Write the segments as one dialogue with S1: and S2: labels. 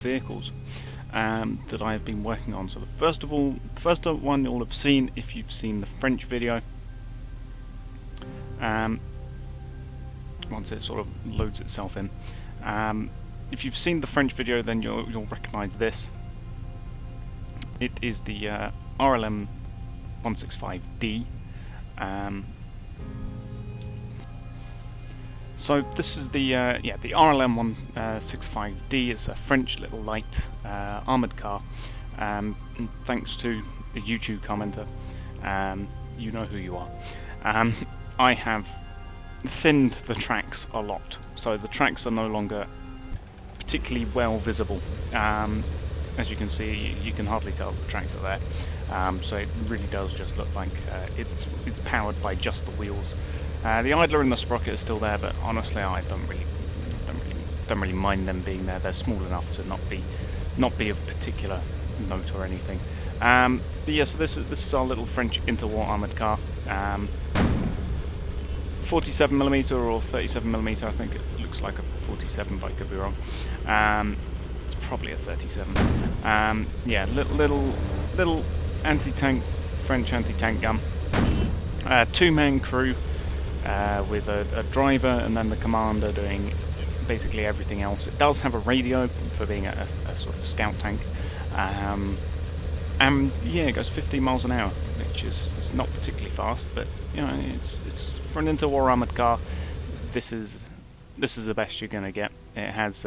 S1: vehicles that I have been working on. So the first one you'll have seen if you've seen the French video. Once it sort of loads itself in. If you've seen the French video, then you'll recognise this. It is the RLM 165D. So this is the the RLM 165D. It's a French little light armoured car. And thanks to a YouTube commenter, you know who you are. I have thinned the tracks a lot, so the tracks are no longer particularly well visible. As you can see, you can hardly tell the tracks are there. So it really does just look like it's powered by just the wheels. The idler and the sprocket are still there, but honestly, I don't really mind them being there. They're small enough to not be of particular note or anything. But yeah, so this is our little French interwar armoured car. 47mm or 37mm. I think it looks like a 47, but I could be wrong. It's probably a 37. Yeah, little anti-tank, French anti-tank gun. Two-man crew with a driver and then the commander doing basically everything else. It does have a radio for being a sort of scout tank. And yeah, it goes 15 miles an hour, which is not particularly fast, but you know, it's for an interwar armoured car. This is the best you're gonna get. It has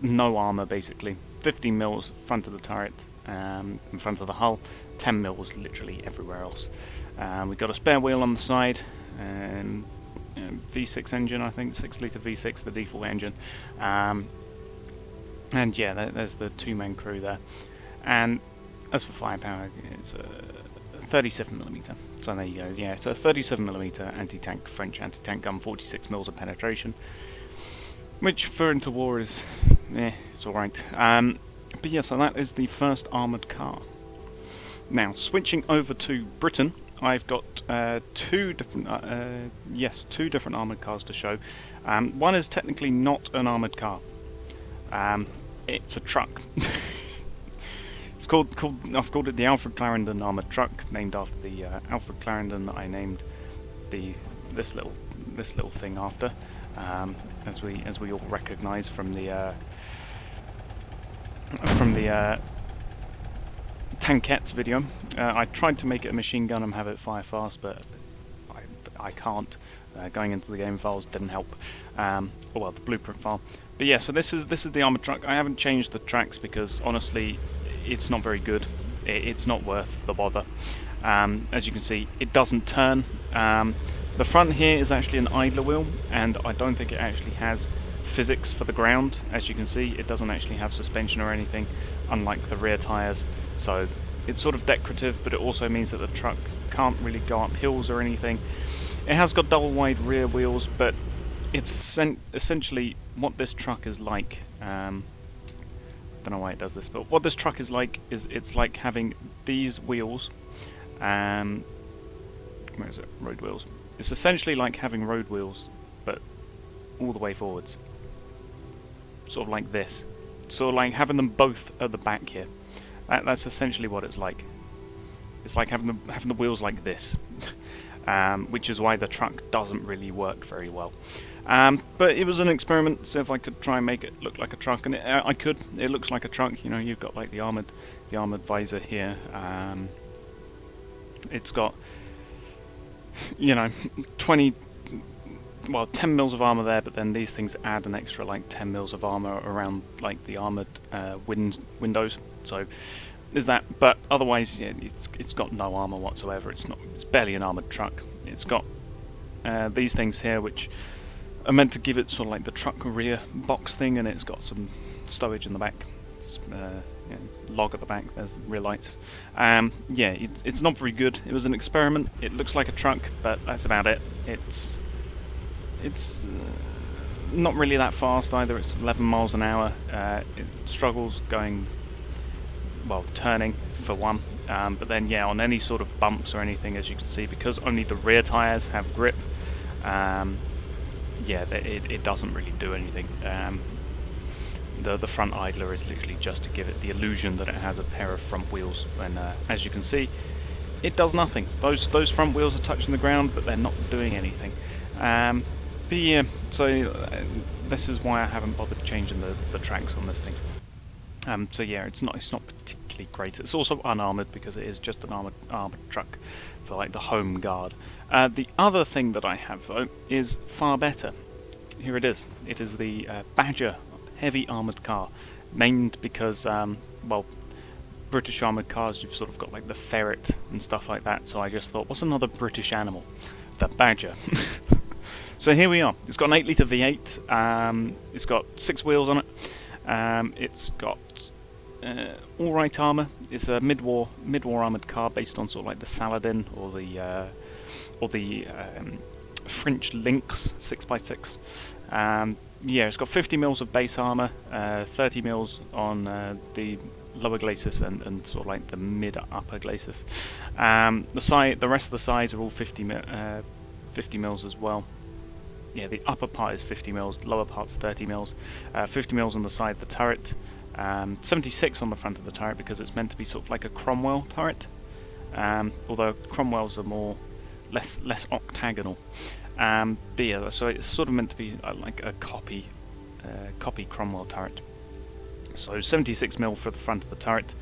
S1: no armour basically. 15 mils front of the turret, in front of the hull. 10 mils literally everywhere else. We've got a spare wheel on the side. V6 engine, I think, 6 litre V6, the default engine. And yeah, there's the two-man crew there. And as for firepower, it's a 37mm. So there you go. Yeah, it's a 37mm anti-tank, French anti-tank gun, 46 mils of penetration, which for interwar is, it's all right. But yeah, so that is the first armoured car. Now switching over to Britain, I've got two different armoured cars to show. One is technically not an armoured car. It's a truck. I've called it the Alfred Clarendon armoured truck, named after the Alfred Clarendon that I named this little thing after, as we all recognise from the Tankettes video. I tried to make it a machine gun and have it fire fast, but I can't. Going into the game files didn't help. Well, the blueprint file. But yeah, so this is the armoured truck. I haven't changed the tracks because honestly, it's not very good. It's not worth the bother. As you can see, it doesn't turn. The front here is actually an idler wheel, and I don't think it actually has physics for the ground. As you can see, it doesn't actually have suspension or anything, unlike the rear tyres. So it's sort of decorative, but it also means that the truck can't really go up hills or anything. It has got double wide rear wheels, but it's essentially what this truck is like. Don't know why it does this, but what this truck is like is it's like having these wheels. Where is it? Road wheels. It's essentially like having road wheels, but all the way forwards. Sort of like this. Sort of like having them both at the back here. That's essentially what it's like. It's like having the wheels like this, which is why the truck doesn't really work very well. But it was an experiment, so if I could try and make it look like a truck, and I could. It looks like a truck. You know, you've got like the armored visor here. It's got, you know, 10 mils of armor there, but then these things add an extra like 10 mils of armor around like the armored windows. So there's that. But otherwise, yeah, it's got no armor whatsoever. It's barely an armored truck. It's got these things here, which are meant to give it sort of like the truck rear box thing, and it's got some stowage in the back. Log at the back. There's the rear lights. Yeah, it's not very good. It was an experiment. It looks like a truck, but that's about it. It's not really that fast either. It's 11 miles an hour. It struggles going, well, turning for one. But then, yeah, on any sort of bumps or anything, as you can see, because only the rear tyres have grip, yeah, it doesn't really do anything. the front idler is literally just to give it the illusion that it has a pair of front wheels, and as you can see, it does nothing. Those front wheels are touching the ground, but they're not doing anything. But yeah, so this is why I haven't bothered changing the tracks on this thing. So yeah, it's not particularly great. It's also unarmoured because it is just an armoured truck for like the home guard. The other thing that I have though is far better. Here it is. It is the Badger heavy armoured car, named because well, British armoured cars, you've sort of got like the ferret and stuff like that. So I just thought, what's another British animal? The Badger. So here we are. It's got an 8-litre V8. It's got 6 wheels on it. It's got all-right armour. It's a mid-war armoured car based on sort of like the Saladin or the French Lynx 6x6. Yeah, it's got 50 mils of base armour, 30 mils on the lower glacis and sort of like the mid-upper glacis. The rest of the sides are all 50 mils as well. Yeah, the upper part is 50 mils, lower part's 30 mils, 50 mils on the side of the turret, 76 on the front of the turret because it's meant to be sort of like a Cromwell turret, although Cromwells are less octagonal. But yeah, so it's sort of meant to be like a copy Cromwell turret. So 76 mil for the front of the turret,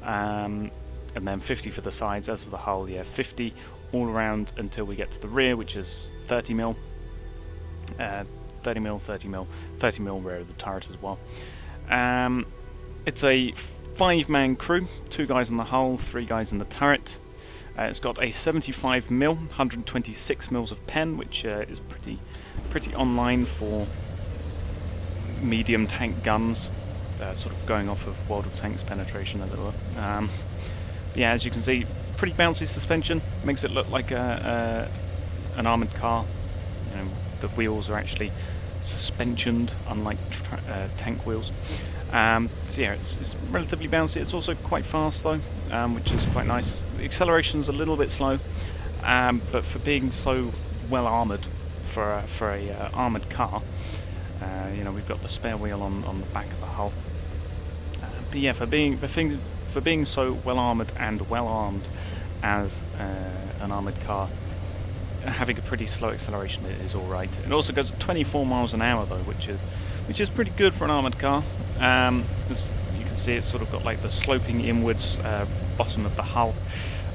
S1: and then 50 for the sides. As for the hull, yeah, 50 all around until we get to the rear, which is 30 mil. 30 mil, 30 mil, 30 mil rear of the turret as well. It's a 5-man crew, 2 guys in the hull, 3 guys in the turret. It's got a 75 mil, 126 mils of pen, which is pretty online for medium tank guns, sort of going off of World of Tanks penetration, as it were. Yeah, as you can see, pretty bouncy suspension, makes it look like an armoured car. You know, the wheels are actually suspensioned, unlike tank wheels. So yeah, it's relatively bouncy. It's also quite fast though, which is quite nice. The acceleration's a little bit slow, but for being so well armoured for a armoured car, you know, we've got the spare wheel on the back of the hull. But yeah, for being so well armoured and well armed as an armoured car, having a pretty slow acceleration is alright. It also goes at 24 miles an hour though, which is pretty good for an armoured car. As you can see, it's sort of got like the sloping inwards bottom of the hull,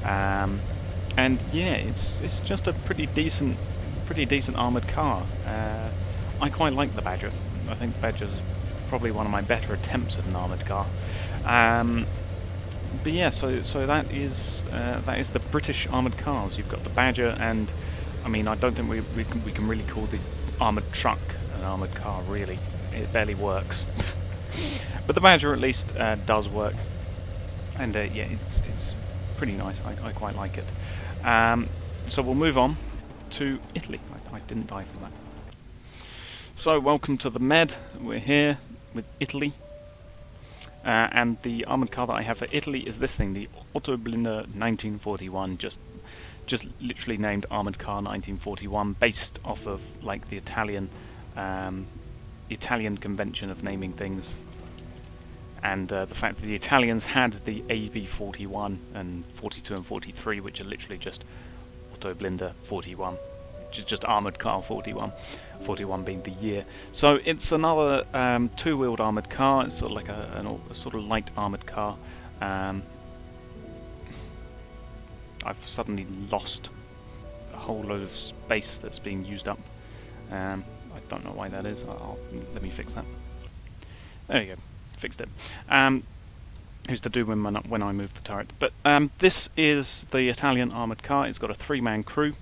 S1: and yeah, it's just a pretty decent armoured car. I quite like the Badger. I think the Badger's probably one of my better attempts at an armoured car. But yeah, so that is the British armoured cars. You've got the Badger, and I mean, I don't think we can really call the armoured truck an armoured car, really. It barely works. But the Badger at least does work, and yeah, it's pretty nice. I quite like it. So we'll move on to Italy. I didn't die for that. So welcome to the Med. We're here with Italy. And the armoured car that I have for Italy is this thing, the Autoblinder 1941, just literally named Armoured Car 1941, based off of like the Italian convention of naming things, and the fact that the Italians had the AB 41 and 42 and 43, which are literally just Autoblinder 41, which is just Armoured Car 41. 41 being the year. So it's another 2-wheeled armoured car. It's sort of like a sort of light armoured car. I've suddenly lost a whole load of space that's being used up. I don't know why that is. Let me fix that. There you go. Fixed it. Used to do when I moved the turret. But this is the Italian armoured car. It's got a 3-man crew.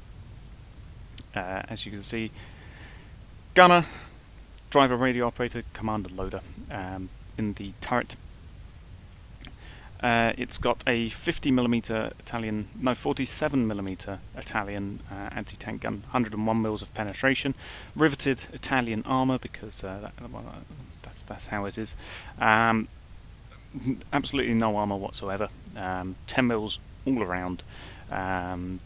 S1: As you can see, gunner, driver, radio operator, commander, loader in the turret. It's got a 47mm Italian anti-tank gun, 101 mils of penetration, riveted Italian armour because that's how it is. Absolutely no armour whatsoever. 10 mils all around. I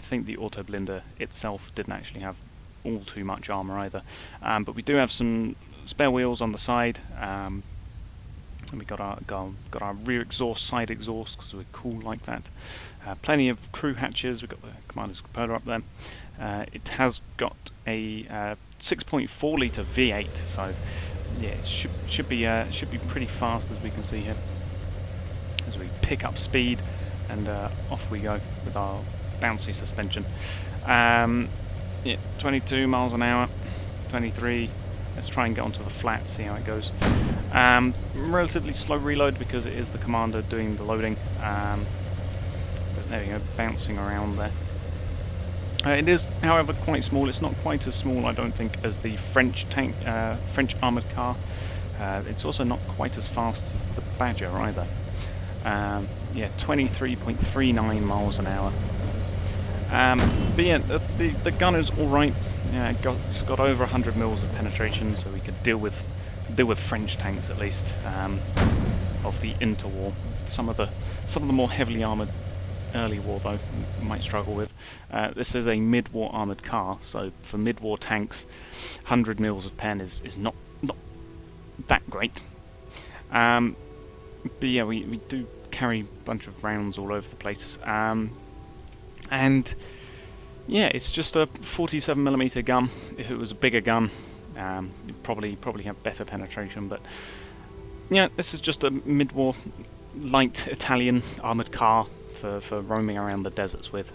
S1: think the Autoblinder itself didn't actually have all too much armour either, but we do have some spare wheels on the side. And we got our rear exhaust, side exhaust, because we're cool like that. Plenty of crew hatches. We've got the commander's cupola up there. It has got a 6.4 litre V8, so yeah, it should be pretty fast, as we can see here. As we pick up speed, and off we go with our bouncy suspension. Yeah, 22 miles an hour, 23. Let's try and get onto the flat, see how it goes. Relatively slow reload because it is the commander doing the loading. But there we go, bouncing around there. It is, however, quite small. It's not quite as small, I don't think, as the French armoured car. It's also not quite as fast as the Badger either. Yeah, 23.39 miles an hour. But yeah, the gun is all right. Yeah, it's got over 100 mils of penetration, so we could deal with French tanks at least of the interwar. Some of the more heavily armoured early war though might struggle with. This is a mid-war armoured car, so for mid-war tanks, 100 mils of pen is not that great. But yeah, we do carry a bunch of rounds all over the place. And yeah, it's just a 47mm gun. If it was a bigger gun, it'd probably have better penetration. But yeah, this is just a mid-war light Italian armoured car for roaming around the deserts with.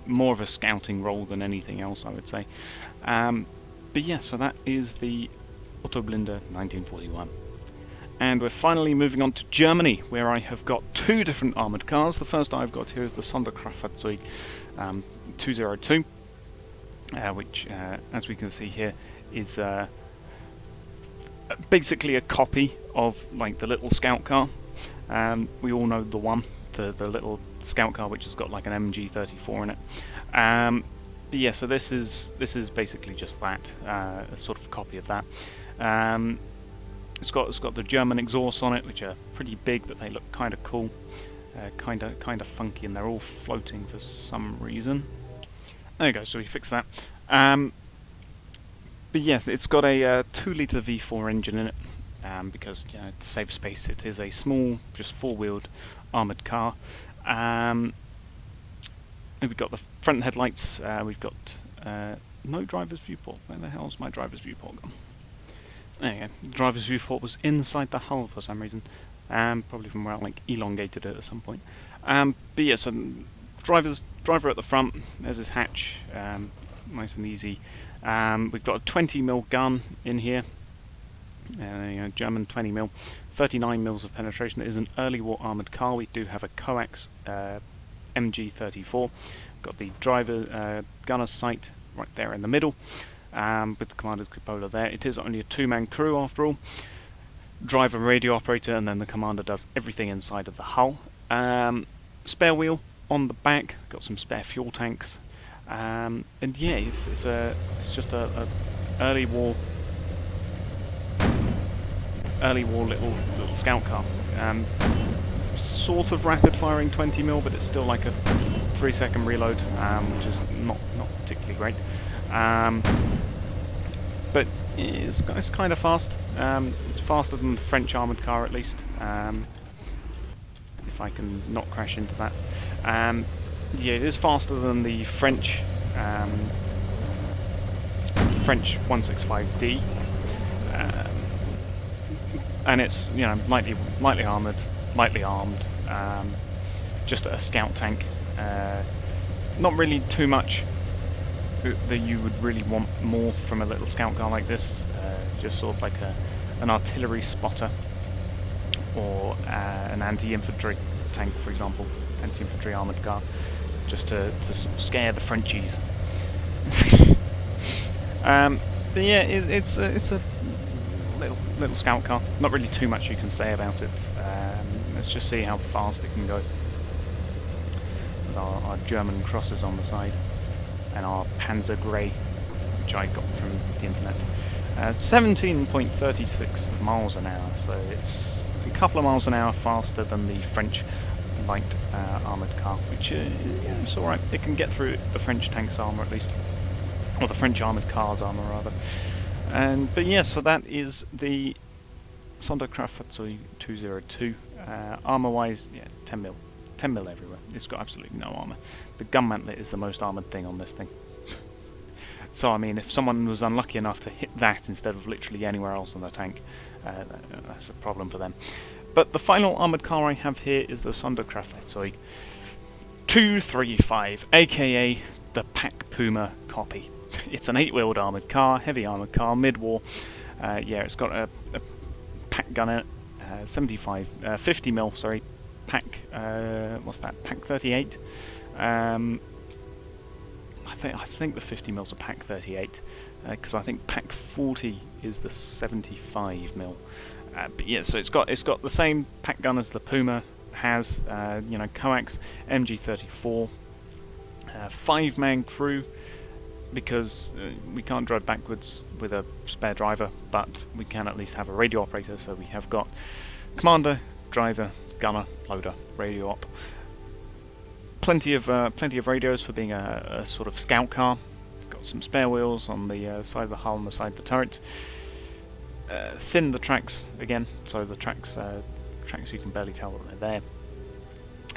S1: More of a scouting role than anything else, I would say. But yeah, so that is the Autoblinde 1941. And we're finally moving on to Germany, where I have got two different armoured cars. The first I've got here is the Sondercraft Suite 202, which, as we can see here, is basically a copy of like the little scout car. We all know the one, the little scout car, which has got like an Mg34 in it. But yeah, so this is basically just that, a sort of copy of that. It's got the German exhausts on it, which are pretty big, but they look kind of cool, kind of funky, and they're all floating for some reason. There you go. So we fixed that. But yes, it's got a 2-litre V4 engine in it, because to save space, it is a small, just four-wheeled armoured car. We've got the front headlights. We've got no driver's viewport. Where the hell's my driver's viewport gone? There you go. The driver's viewport was inside the hull for some reason. Probably from where I elongated it at some point. But yeah, so driver at the front. There's his hatch, nice and easy. We've got a 20mm gun in here. There you go, German 20mm, 39 mils of penetration. It is an early war armoured car. We do have a Coax Mg34. Got the driver gunner's sight right there in the middle. With the commander's cupola there. It is only a two-man crew after all. Driver, radio operator, and then the commander does everything inside of the hull. Spare wheel on the back. Got some spare fuel tanks. And yeah, it's just a early war little scout car. Sort of rapid firing 20mm, but it's still like a 3-second reload, which is not particularly great. But it's kind of fast. It's faster than the French armoured car, at least. If I can not crash into that. Yeah, it is faster than the French 165D, and it's lightly armed, just a scout tank. Not really too much that you would really want more from a little scout car like this. Just sort of like an artillery spotter, or an anti-infantry tank, for example, anti-infantry armoured car, just to sort of scare the Frenchies. But yeah, it's a little scout car. Not really too much you can say about it. Let's just see how fast it can go. With our German crosses on the side, and our Panzer Grey, which I got from the internet. 17.36 miles an hour, so it's a couple of miles an hour faster than the French light armoured car, which it's alright. It can get through the French tank's armour at least, or the French armoured car's armour rather. But yeah, so that is the Sondercraft Suite 202. Armor-wise, yeah, 10 mil. 10 mil everywhere. It's got absolutely no armor. The gun mantlet is the most armored thing on this thing. So, I mean, if someone was unlucky enough to hit that instead of literally anywhere else on the tank, that's a problem for them. But the final armoured car I have here is the Sondercraft Suite 235, aka the Pack Puma copy. It's an 8-wheeled armoured car, heavy armoured car, mid-war. Yeah, it's got a pack gun in it, 50 mil, sorry, pack, what's that, pack 38. I think the 50 mil's a pack 38, because I think pack 40 is the 75 mil. But yeah, so it's got the same pack gun as the Puma has. You know, Coax Mg34, 5-man crew, because we can't drive backwards with a spare driver, but we can at least have a radio operator. So we have got commander, driver, gunner, loader, radio op. Plenty of radios for being a sort of scout car. Got some spare wheels on the side of the hull and the side of the turret. Thin the tracks again, so the tracks you can barely tell that they're there.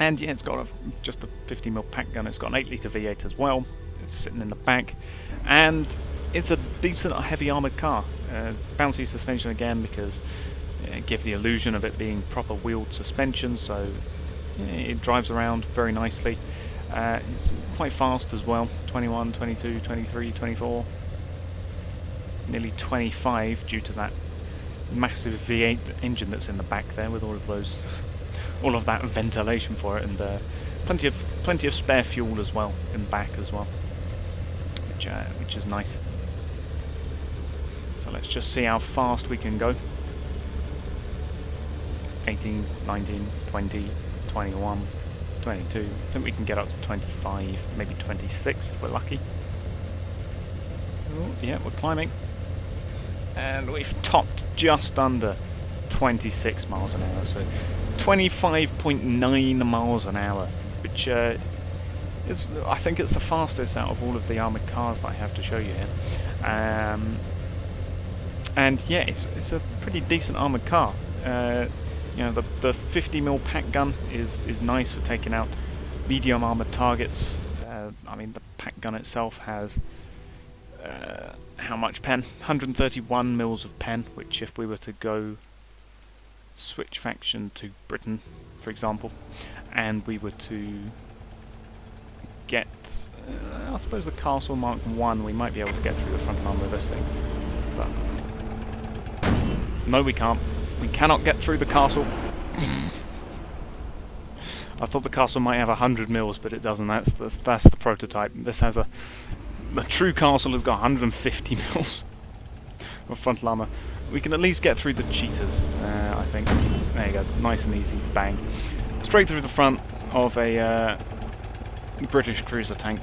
S1: And yeah, it's got just a 50 mil pack gun. It's got an 8 litre V8 as well. It's sitting in the back, and it's a decent heavy armoured car. Bouncy suspension again, because give the illusion of it being proper wheeled suspension, so it drives around very nicely. It's quite fast as well, 21, 22, 23, 24, nearly 25 due to that massive V8 engine that's in the back there with all of that ventilation for it, and plenty of spare fuel as well in the back as well, which is nice. So let's just see how fast we can go. 18, 19, 20, 21, 22. I think we can get up to 25, maybe 26 if we're lucky. Oh, yeah, we're climbing. And we've topped just under 26 miles an hour, so 25.9 miles an hour, which is, I think it's the fastest out of all of the armoured cars that I have to show you here. And yeah, it's a pretty decent armoured car. You know, the 50 mil pack gun is nice for taking out medium armoured targets. I mean, the pack gun itself has how much pen? 131 mils of pen, which if we were to go switch faction to Britain, for example, and we were to get, I suppose, the Castle Mark 1, we might be able to get through the front armour of this thing. But no, we can't. We cannot get through the castle. I thought the castle might have 100 mils, but it doesn't. That's the prototype. This has the true castle has got 150 mils of frontal armour. We can at least get through the cheetahs, I think. There you go, nice and easy, bang. Straight through the front of a British cruiser tank.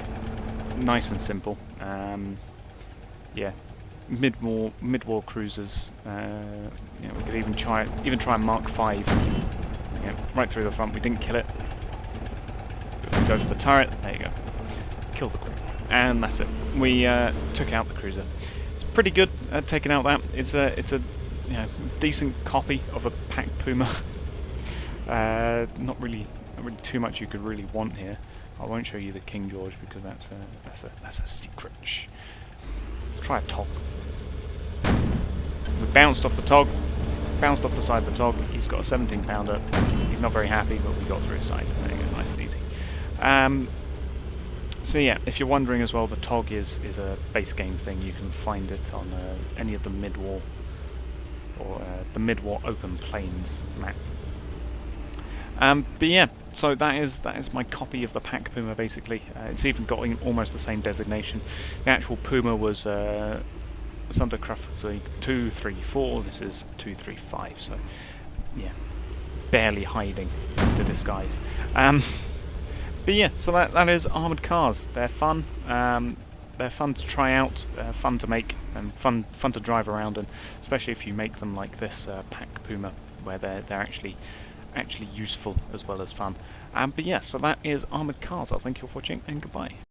S1: Nice and simple. Yeah. Mid-war cruisers. You know, we could even try a Mark 5. Yeah, right through the front. We didn't kill it. If we go for the turret, there you go. Kill the crew, and that's it. We took out the cruiser. It's pretty good at taking out that. It's a you know, decent copy of a pack Puma. Not really too much you could really want here. I won't show you the King George because that's a secret. Shh. Let's try a TOG. We bounced off the TOG, bounced off the side of the TOG. He's got a 17-pounder. He's not very happy, but we got through his side. There you go, nice and easy. So yeah, if you're wondering as well, the TOG is a base game thing. You can find it on any of the mid-war or the mid-war open plains map. But yeah, so that is my copy of the pack Puma. Basically, it's even got almost the same designation. The actual Puma was Sondercraft Suite 234. This is 235. So yeah, barely hiding the disguise. But yeah, so that is armoured cars. They're fun. They're fun to try out, fun to make, and fun to drive around in, especially if you make them like this pack Puma, where they're actually useful as well as fun. But yeah, so that is armoured cars. I'll thank you for watching, and goodbye.